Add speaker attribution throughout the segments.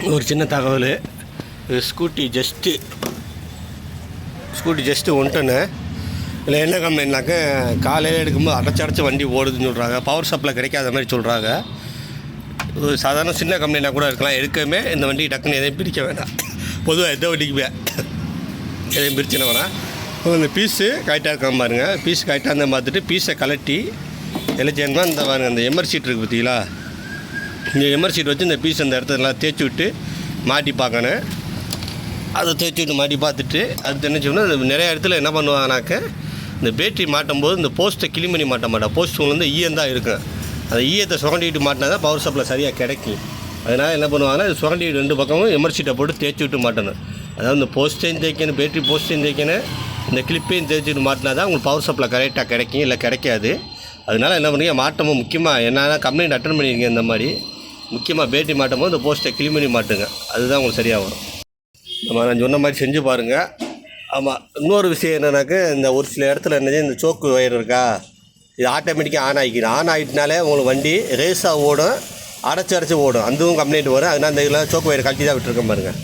Speaker 1: ஒரு சின்ன தகவல். ஸ்கூட்டி ஜஸ்ட்டு ஒன்ட்டனு. இதில் என்ன கம்ப்ளைண்ட்னாக்க, காலையில் எடுக்கும்போது அடைச்சி வண்டி ஓடுதுன்னு சொல்கிறாங்க. பவர் சப்ளை கிடைக்காத மாதிரி சொல்கிறாங்க. ஒரு சாதாரண சின்ன கம்ப்ளைண்ட்டாக கூட இருக்கலாம். எடுக்கவே இந்த வண்டி டக்குன்னு எதையும் பிரிக்க வேண்டாம். பொதுவாக எந்த வண்டிக்குமே எதையும் பிரிச்சுன வேணாம். இந்த பீஸு கரெக்டாக இருக்காம பாருங்கள். பீஸ் கரெக்டாக இருந்தால் பார்த்துட்டு பீஸை கலட்டி எல்லாம் இந்த பாருங்கள், அந்த எம்ஆர் ஷீட் இருக்குது பார்த்தீங்களா, இந்த எம்ஆர் ஷீட் வச்சு இந்த பீஸ் அந்த இடத்துல தேய்ச்சி விட்டு மாட்டி பார்க்கணும். அதை தேய்ச்சி விட்டு மாட்டி பார்த்துட்டு அது என்ன செய்யணும், நிறைய இடத்துல என்ன பண்ணுவாங்கனாக்க, இந்த பேட்ரி மாட்டும் போது இந்த போஸ்ட்டை கிளீன் பண்ணி மாட்ட மாட்டேன். போஸ்ட் வந்து ஈயம் தான் இருக்கும். அந்த ஈயத்தை சுரண்டிட்டு மாட்டினா தான் பவர் சப்ளை சரியாக கிடைக்கும். அதனால் என்ன பண்ணுவாங்கன்னா, இது சுரண்டிட்டு 2 பக்கமும் எம்ஆர் ஷீட்டை போட்டு தேய்ச்சி விட்டு மாட்டணும். அதாவது இந்த போஸ்ட்டையும் தேய்க்கணும், பேட்ரி போஸ்ட்டையும் தேய்க்கணும், இந்த கிளிப்பையும் தேய்ச்சிட்டு மாட்டினா தான் உங்களுக்கு பவர் சப்ளை கரெக்டாக கிடைக்கும், இல்லை கிடைக்காது. அதனால் என்ன பண்ணுறீங்க, மாட்டமும் முக்கியமாக என்னென்னா கம்ப்ளைண்ட் அட்டன் பண்ணியிருக்கீங்க. இந்த மாதிரி முக்கியமாக பேட்டரி மாட்டும் போது இந்த போஸ்ட்டை கிளீன் பண்ணி மாட்டுங்க. அதுதான் உங்களுக்கு சரியாக வரும். நம்ம நான் சொன்ன மாதிரி செஞ்சு பாருங்கள். ஆமாம், இன்னொரு விஷயம் என்னன்னாக்க, இந்த ஒரு சில இடத்துல என்னது, இந்த சோக்கு வயர் இருக்கா, இது ஆட்டோமேட்டிக்காக ஆன் ஆகிக்கணும். ஆன் ஆகிட்டனாலே உங்களுக்கு வண்டி ரேஸாக ஓடும், அடைச்சி ஓடும். அதுவும் கம்ப்ளைண்ட் வரும். அதனால் இந்த இதில் சோக்கு வயர் கழட்டி தான் விட்டுருக்கேன் பாருங்கள்.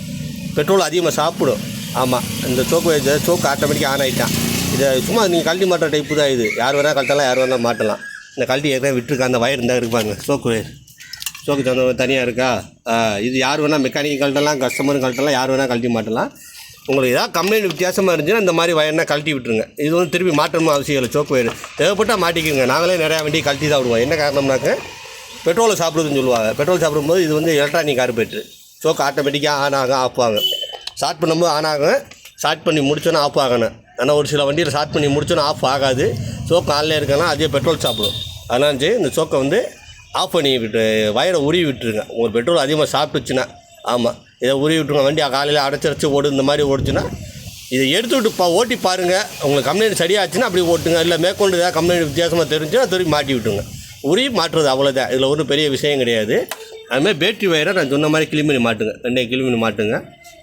Speaker 1: பெட்ரோல் அதிகமாக சாப்பிடும். ஆமாம், இந்த சோக்கு வயர் சோக்கு ஆட்டோமேட்டிக்காக ஆன் ஆகிட்டான். இதை சும்மா நீங்கள் கழட்டி மாட்டுற டைப்பு தான் இது. யார் வேணால் கழட்டலாம், யார் வேணால் மாட்டலாம். இந்த கழட்டி ஏற்கனவே விட்டுருக்கா, அந்த வயர் இருந்தால் இருப்பாங்க. சோக்கு வயர் சோக்கு தனியாக இருக்கா. இது யார் வேணால் மெக்கானிக் கழட்டலாம், கஸ்டமரும் கழட்டலாம், யார் வேணால் கழட்டி மாட்டலாம். உங்களுக்கு ஏதாவது கம்ப்ளைண்ட் வித்தியாசமாக இருந்துச்சுன்னா இந்த மாதிரி வயர்னா கழட்டி விட்டுருங்க. இது வந்து திருப்பி மாற்றணும் அவசியம் இல்லை. சோக்கு வயர் தேவைப்பட்டால் மாட்டிக்குங்க. நாங்களே நிறையா வண்டி கழட்டி தான் விடுவோம். என்ன காரணம்னாக்க, பெட்ரோலை சாப்பிடுதுன்னு சொல்லுவாங்க. பெட்ரோல் சாப்பிடும்போது இது வந்து எலக்ட்ரானிக் கார்பரேட்ரு. சோக்கு ஆட்டோமேட்டிக்காக ஆன் ஆகும், ஆஃப் ஆகும். ஸ்டார்ட் பண்ணும்போது ஆன் ஆகும், ஸ்டார்ட் பண்ணி முடிச்சோன்னா ஆஃப் ஆகணும். ஆனால் ஒரு சில வண்டியில் ஸ்டார்ட் பண்ணி முடிச்சோன்னா ஆஃப் ஆகாது. சோக்கு ஆன்லேயே இருக்கலாம், அதே பெட்ரோல் சாப்பிடும். அதனால் இந்த சோக்கை வந்து ஆஃப் பண்ணி விட்டு வயரை உருவி விட்டுருங்க. உங்களுக்கு பெட்ரோல் அதிகமாக சாப்பிட்டுச்சுன்னா. ஆமாம், இதை உருவி விட்டுருங்க. வண்டி காலையில் அடைச்சி ஓடு இந்த மாதிரி ஓடுச்சுன்னா இதை எடுத்து விட்டு ஓட்டி பாருங்கள். உங்களுக்கு கம்ப்ளைண்ட் சரியாச்சுன்னா அப்படி ஓட்டுங்க. இல்லை மேற்கொண்டு ஏதாவது கம்ப்ளைண்ட் வித்தியாசமாக தெரிஞ்சுன்னா திரும்பி மாட்டி விட்டுருங்க. உருவி மாட்டுறது அவ்வளோதான். இதில் ஒன்றும் பெரிய விஷயம் கிடையாது. அதுமாதிரி பேட்ரி வயரை நான் சொன்ன மாதிரி கிளீன் பண்ணி மாட்டுங்க. 2 கிளீன் பண்ணி மாட்டுங்க.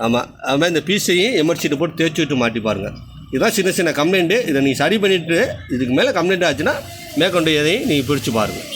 Speaker 1: ஆமாம், அதுமாதிரி இந்த பீஸையும் எம்ஆர் ஷீட்டை போட்டு தேய்ச்சி விட்டு மாட்டி பாருங்கள். இதுதான் சின்ன கம்ப்ளைண்ட்டு. இதை நீங்கள் சரி பண்ணிவிட்டு இதுக்கு மேலே கம்ப்ளைண்ட் ஆச்சுன்னா மேற்கொண்டு எதையும் நீங்கள் பிடிச்சி பாருங்கள்.